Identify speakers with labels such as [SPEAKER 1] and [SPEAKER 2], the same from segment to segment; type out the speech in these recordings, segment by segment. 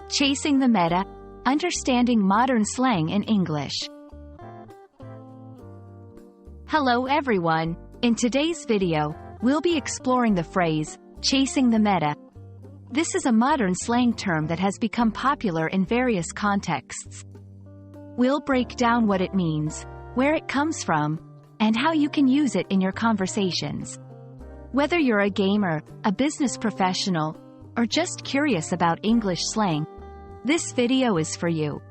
[SPEAKER 1] Chasing the meta, understanding modern slang in English. Hello everyone. In today's video, we'll be exploring the phrase, chasing the meta. This is a modern slang term that has become popular in various contexts. We'll break down what it means, where it comes from, and how you can use it in your conversations. Whether you're a gamer, a business professional, or just curious about English slang, this video is for you.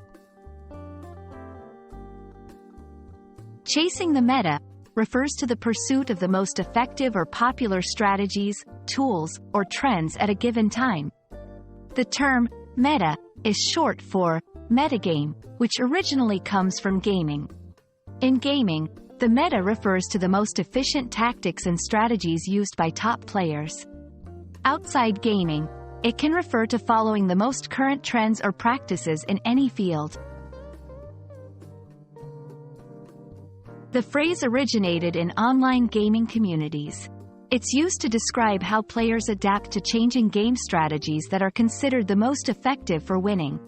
[SPEAKER 1] Chasing the meta refers to the pursuit of the most effective or popular strategies, tools, or trends at a given time. The term meta is short for metagame, which originally comes from gaming. In gaming, the meta refers to the most efficient tactics and strategies used by top players. Outside gaming, it can refer to following the most current trends or practices in any field. The phrase originated in online gaming communities. It's used to describe how players adapt to changing game strategies that are considered the most effective for winning.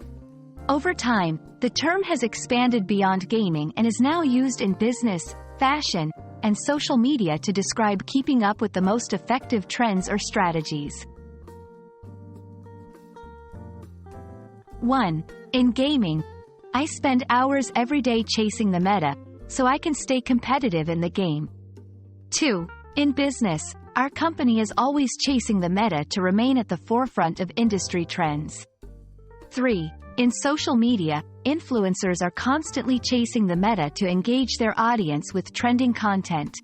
[SPEAKER 1] Over time, the term has expanded beyond gaming and is now used in business, fashion, and social media to describe keeping up with the most effective trends or strategies. 1. In gaming, I spend hours every day chasing the meta, so I can stay competitive in the game. 2. In business, our company is always chasing the meta to remain at the forefront of industry trends. 3. In social media, influencers are constantly chasing the meta to engage their audience with trending content.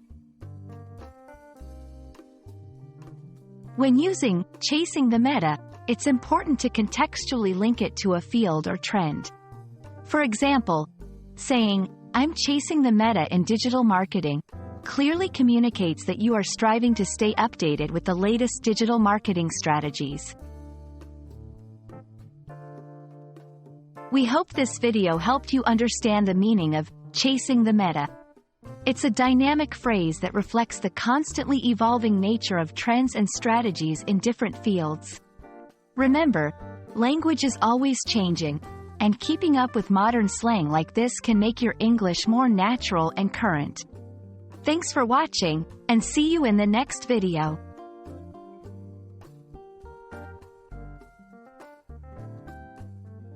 [SPEAKER 1] When using chasing the meta, it's important to contextually link it to a field or trend. For example, saying, "I'm chasing the meta in digital marketing," clearly communicates that you are striving to stay updated with the latest digital marketing strategies. We hope this video helped you understand the meaning of chasing the meta. It's a dynamic phrase that reflects the constantly evolving nature of trends and strategies in different fields. Remember, language is always changing, and keeping up with modern slang like this can make your English more natural and current. Thanks for watching, and see you in the next video.